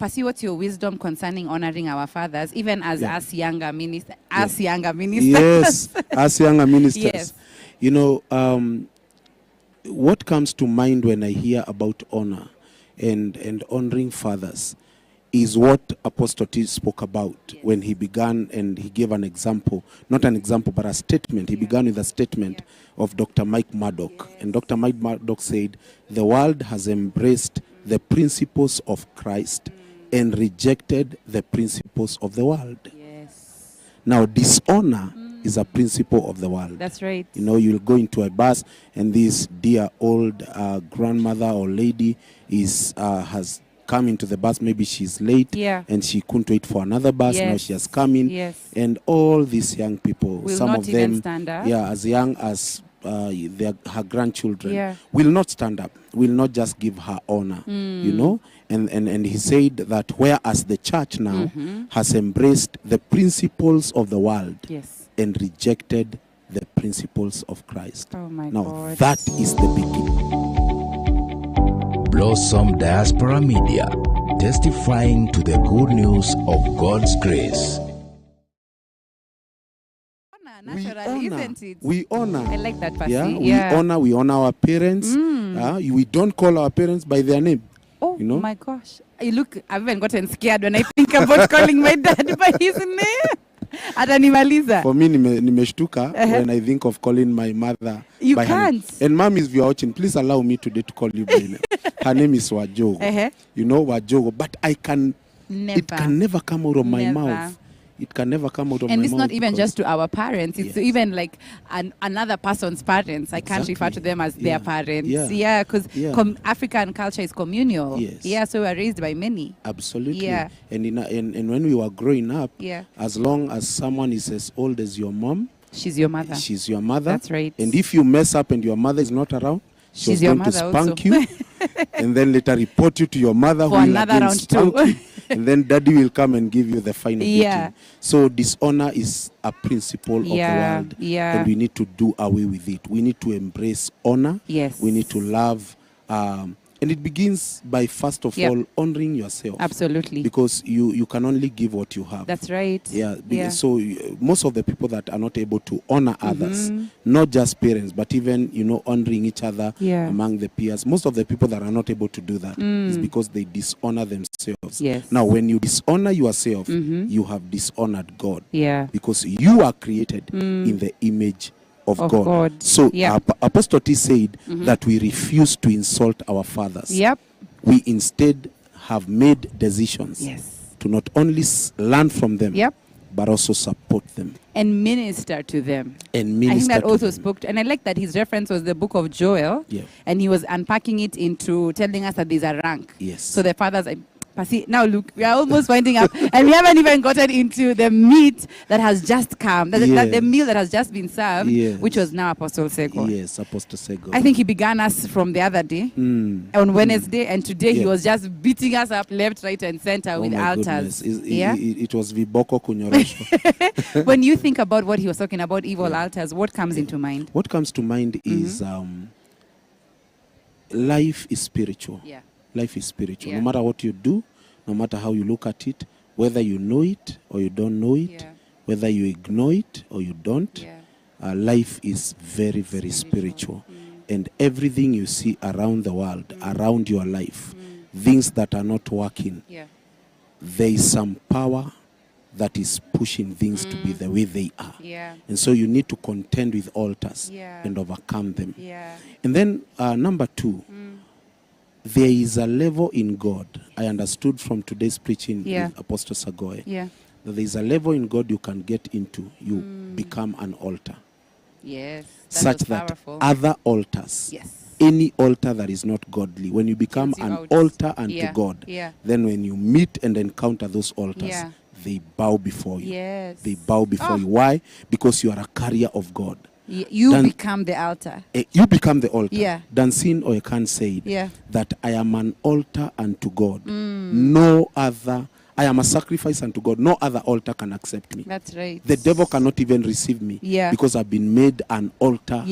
Percy, what's your wisdom concerning honoring our fathers, even as us younger ministers? Us younger ministers. Yes, as younger ministers. Yes. You know, what comes to mind when I hear about honor and honoring fathers is what Apostle T spoke about when he began, and he gave an example, not an example, but a statement. He began with a statement of Dr. Mike Murdoch. And Dr. Mike Murdoch said, the world has embraced the principles of Christ and rejected the principles of the world. Yes. Now, dishonor is a principle of the world. That's right. You know, you'll go into a bus and this dear old grandmother or lady has come into the bus. Maybe she's late and she couldn't wait for another bus. Now she has come in. And all these young people, will some not of even them, stand up. as young as her grandchildren, will not stand up, will not just give her honor, you know. And he said that whereas the church now has embraced the principles of the world and rejected the principles of Christ. Oh my now, God. that is the beginning. Blossom Diaspora Media, testifying to the good news of God's grace. Naturally, isn't it? We honor. I like that, Percy. We honor our parents. We don't call our parents by their name. Oh, you know? My gosh. I've even gotten scared when I think about calling my dad by his name. Atanimaliza. For me, nimeshtuka when I think of calling my mother you by can't. her name. And mom, if you're watching, please allow me today to call you by name. Her name is Wajogo. You know, Wajogo. But it can never come out of my mouth. It can never come out of my mouth. And it's not even just to our parents. It's even like another person's parents. I can't refer to them as their parents. Because African culture is communal. So we are raised by many. Absolutely. And when we were growing up, as long as someone is as old as your mom, she's your mother. She's your mother. That's right. And if you mess up and your mother is not around, she's your going to mother spank also. you and then later report you to your mother for who will another again round spank too. you, and then daddy will come and give you the final beating. So dishonor is a principle of the world, and we need to do away with it. We need to embrace honor. We need to love, and it begins by first of all honoring yourself. Absolutely. Because you can only give what you have. That's right. So most of the people that are not able to honor others, not just parents, but even, you know, honoring each other among the peers, most of the people that are not able to do that is because they dishonor themselves. Now, when you dishonor yourself, you have dishonored God. Because you are created in the image of God. So Apostle T said that we refuse to insult our fathers. We instead have made decisions to not only learn from them, but also support them. And minister to them. And minister I think that to also them. spoke to, and I like that his reference was the book of Joel. And he was unpacking it into telling us that there's a rank. So the fathers... Now look, we are almost winding up, and we haven't even gotten into the meat that has just come, the meal that has just been served, which was now Apostle Sego. Yes, Apostle Sego. I think he began us from the other day, on Wednesday, and today he was just beating us up left, right, and center with altars. It was Viboko Kunyorosho. When you think about what he was talking about, evil altars, what comes into mind? What comes to mind is life is spiritual. Life is spiritual. No matter what you do, no matter how you look at it, whether you know it or you don't know it, whether you ignore it or you don't, life is very, very spiritual. And everything you see around the world, around your life, things that are not working, there is some power that is pushing things to be the way they are. And so you need to contend with altars and overcome them. And then number two, there is a level in God. I understood from today's preaching with Apostle Sagoe that there is a level in God you can get into. You become an altar. Such that powerful. Other altars, any altar that is not godly, when you become an altar unto God, then when you meet and encounter those altars, they bow before you. They bow before you. Why? Because you are a carrier of God. You become the altar. You become the altar. Dancing Oyekan said that I am an altar unto God. No other I am a sacrifice unto God. No other altar can accept me. That's right. The devil cannot even receive me because I've been made an altar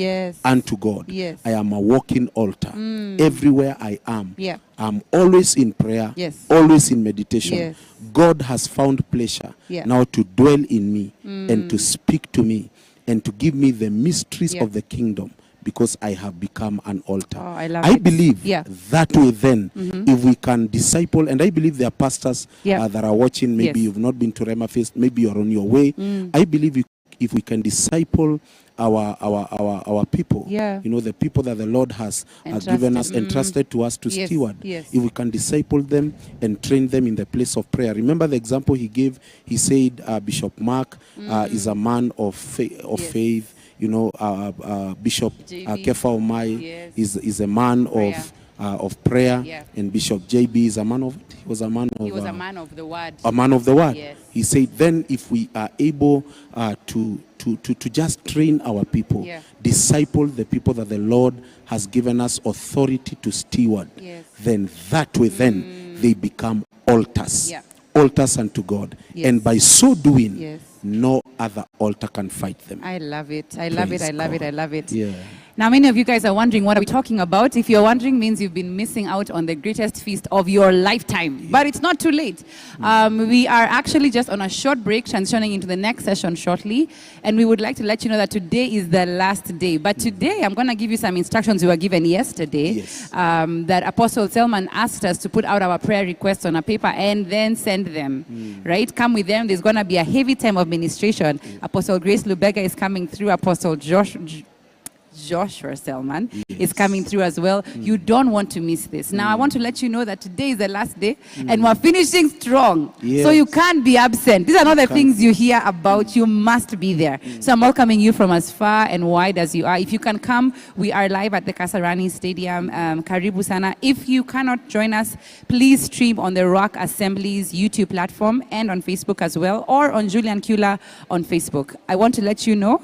unto God. Yes. I am a walking altar. Everywhere I am, I'm always in prayer, always in meditation. Yes. God has found pleasure now to dwell in me and to speak to me and to give me the mysteries of the kingdom, because I have become an altar. Oh, I believe that way then, if we can disciple, and I believe there are pastors that are watching, maybe you've not been to Rhema Feast, maybe you're on your way. I believe if we can disciple our people, the people that the Lord has given us, entrusted to us to steward, if we can disciple them and train them in the place of prayer. Remember the example he gave? He said Bishop Mark is a man of faith. Bishop Kefa Omai is a man of prayer, and Bishop JB is a man of. He was a man of the word. A man of the word. Yes. He said, then if we are able to just train our people, disciple the people that the Lord has given us authority to steward, then that way, then they become altars, altars unto God, and by so doing, no other altar can fight them. I love it. I love it. I love it. I love it. Yeah. Now, many of you guys are wondering what are we talking about. If you're wondering, means you've been missing out on the greatest feast of your lifetime. But it's not too late. We are actually just on a short break, transitioning into the next session shortly. And we would like to let you know that today is the last day. But today, I'm going to give you some instructions we were given yesterday. That Apostle Selman asked us to put out our prayer requests on a paper and then send them. Right? Come with them. There's going to be a heavy time of ministration. Apostle Grace Lubega is coming through. Apostle Joshua Selman is coming through as well. You don't want to miss this. Now, I want to let you know that today is the last day and we're finishing strong. So you can't be absent. These are not the things you hear about. You must be there. So I'm welcoming you from as far and wide as you are. If you can come, we are live at the Kasarani Stadium, Karibu Sana. If you cannot join us, please stream on the Rock Assembly's YouTube platform and on Facebook as well, or on Julian Kula on Facebook. I want to let you know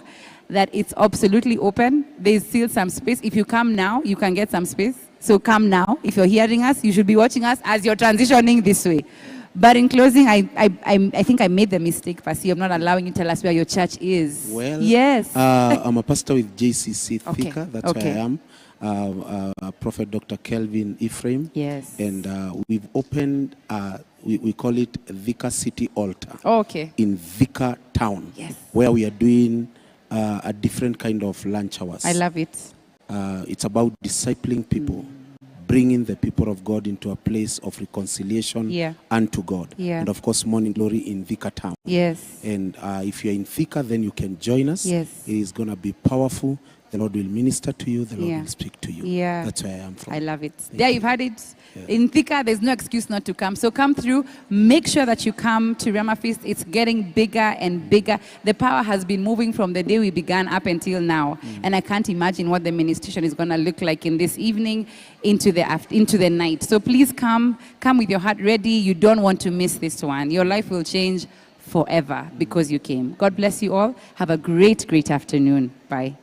that it's absolutely open. There's still some space. If you come now, you can get some space. So come now. If you're hearing us, you should be watching us as you're transitioning this way. But in closing, I think I made the mistake, Pasi, of not allowing you to tell us where your church is. Well, yes. I'm a pastor with JCC Thika. That's where I am. Prophet Dr. Kelvin Ephraim. Yes. And we've opened, we call it Thika City Altar. In Thika Town. Yes. Where we are doing a different kind of lunch hours. I love it. It's about discipling people, bringing the people of God into a place of reconciliation unto God. And of course, morning glory in Thika Town. Yes. And if you're in Thika, then you can join us. Yes. It is going to be powerful. The Lord will minister to you. The Lord will speak to you. That's where I am from. I love it. You've had it. In Thika, there's no excuse not to come. So come through. Make sure that you come to Rhema Feast. It's getting bigger and bigger. The power has been moving from the day we began up until now. And I can't imagine what the ministration is going to look like in this evening into the night. So please come with your heart ready. You don't want to miss this one. Your life will change forever because you came. God bless you all. Have a great, great afternoon. Bye.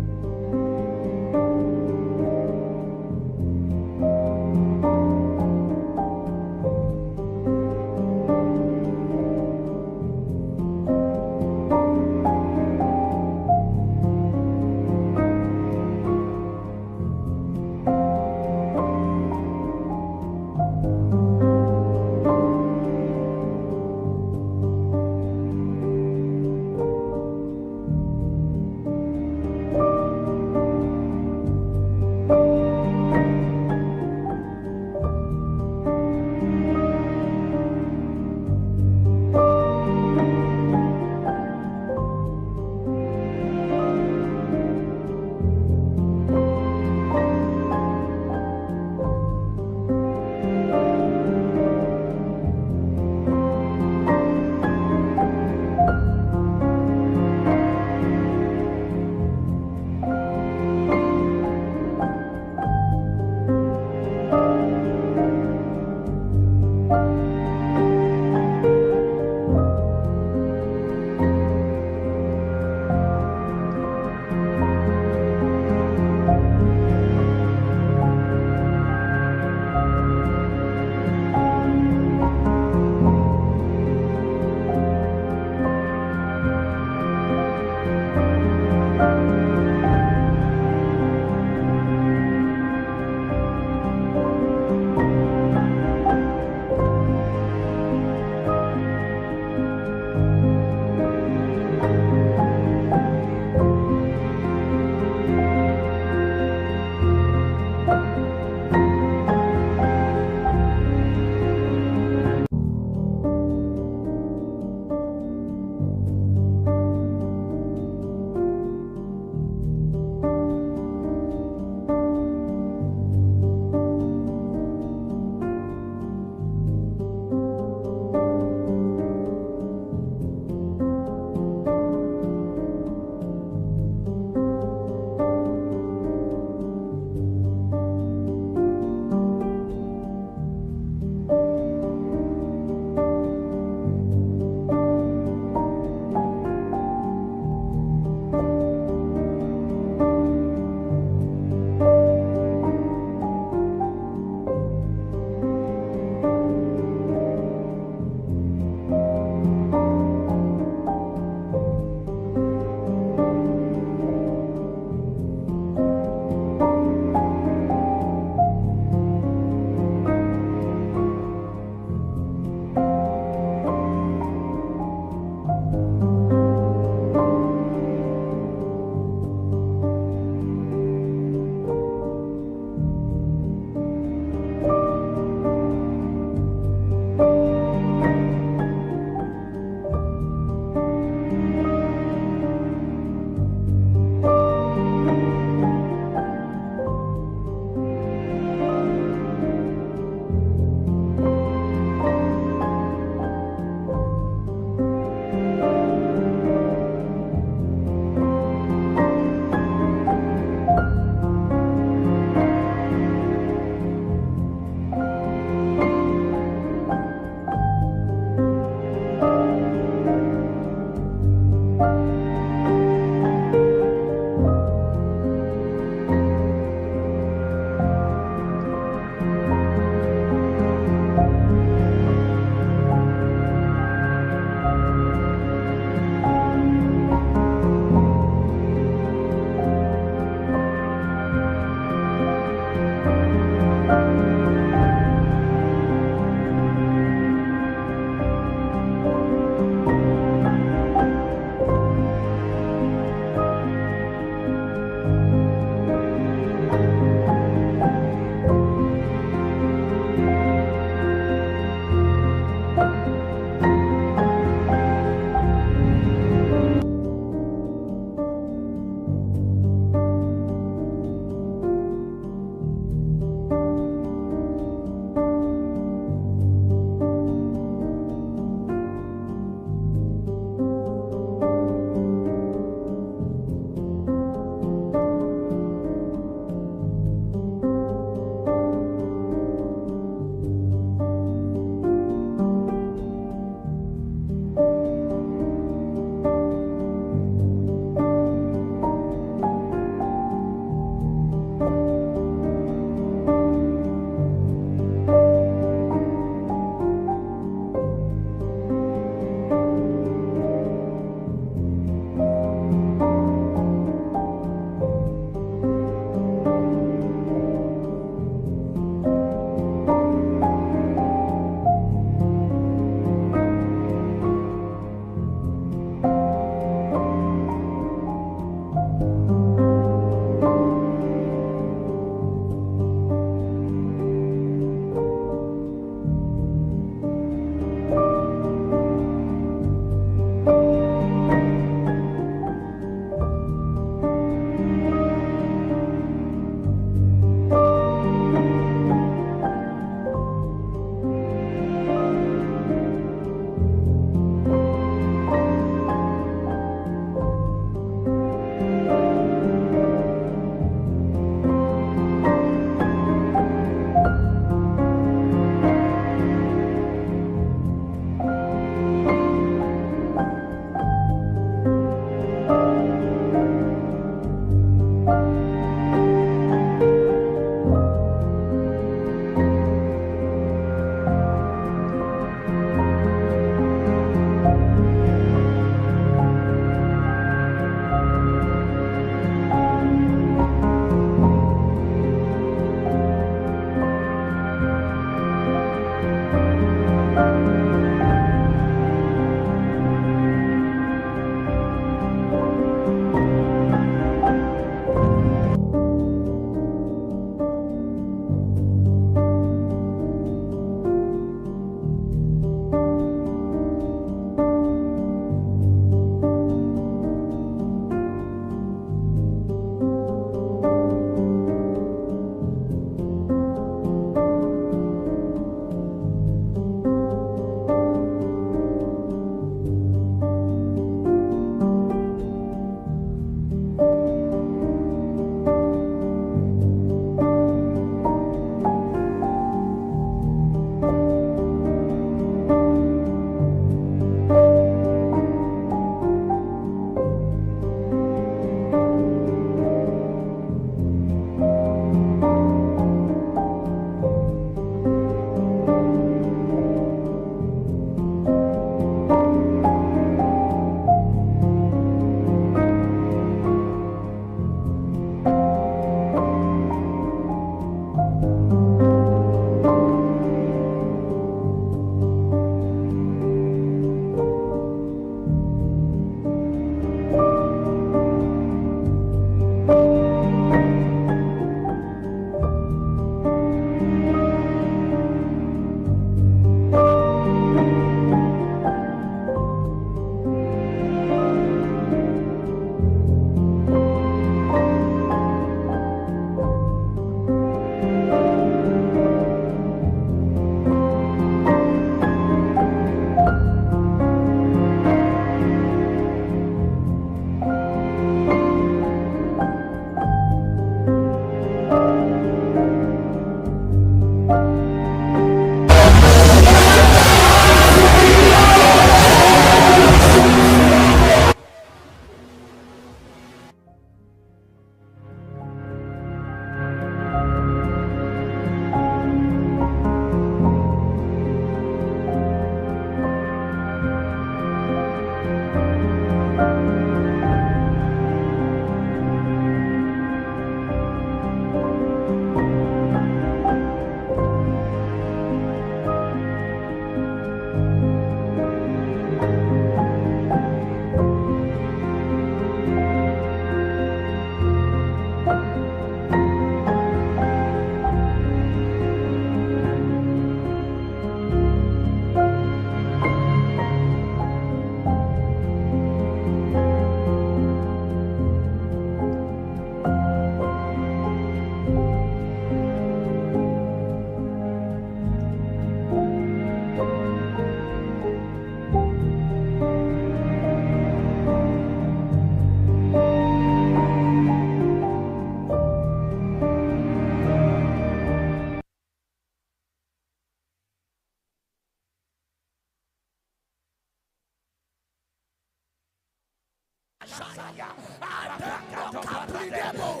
Adendo kapridebo.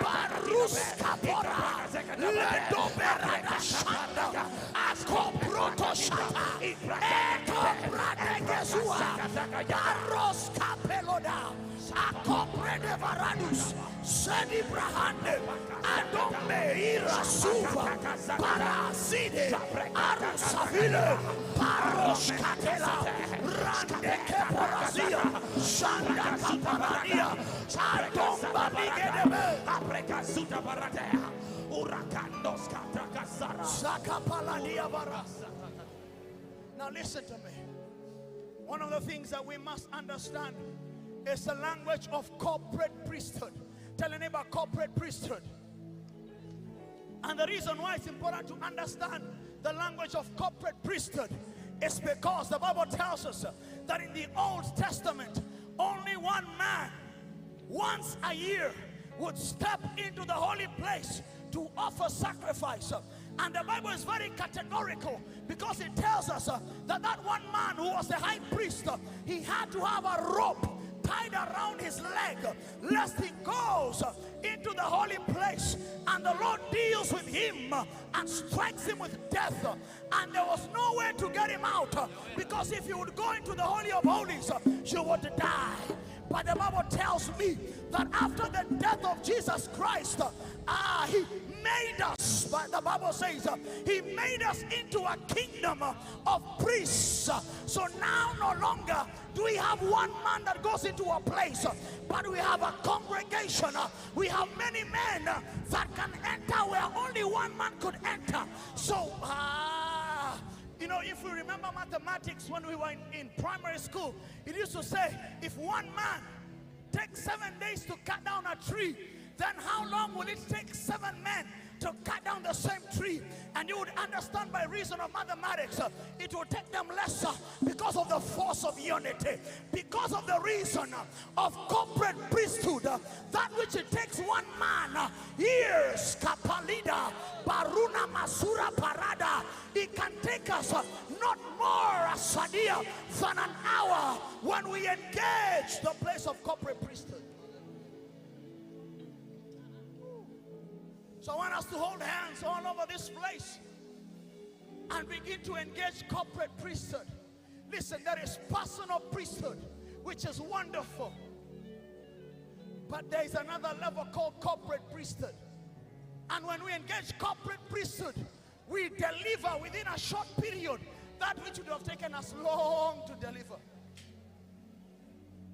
Barus kapora. Ledo berada shanda. Akoproto shata. Eto bradegezua. Baros kapeloda. Akoprede varadus. Sedi brahande. Adombe ira suva. Paraside. Arusavile. Paros katela. Rande keporazia. Shanda kaparania. Adomba ligedebe. Aprekasuta baratea. Urakandos katakasara. Sakapalania barasa. Now listen to me. One of the things that we must understand is the language of corporate priesthood. Tell your neighbor, corporate priesthood. And the reason why it's important to understand the language of corporate priesthood is because the Bible tells us that in the Old Testament, only one man once a year would step into the holy place to offer sacrifice. And the Bible is very categorical because it tells us that that one man who was the high priest, he had to have a rope tied around his leg lest he goes into the holy place and the Lord deals with him and strikes him with death, and there was no way to get him out because if you would go into the Holy of Holies you would die. But the Bible tells me that after the death of Jesus Christ, he made us, but the Bible says he made us into a kingdom of priests. So now no longer do we have one man that goes into a place, but we have a congregation. We have many men that can enter where only one man could enter. So you know, if we remember mathematics when we were in primary school, it used to say if one man takes 7 days to cut down a tree, then how long will it take 7 men to cut down the same tree? And you would understand by reason of mathematics, it will take them less because of the force of unity, because of the reason of corporate priesthood, that which it takes one man years, kapalida, baruna masura parada, it can take us not more sadia than an hour when we engage the place of corporate priesthood. So I want us to hold hands all over this place and begin to engage corporate priesthood. Listen, there is personal priesthood, which is wonderful. But there is another level called corporate priesthood. And when we engage corporate priesthood, we deliver within a short period that which would have taken us long to deliver.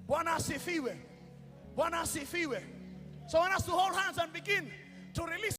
Bwana asifiwe. Bwana asifiwe. So I want us to hold hands and begin to release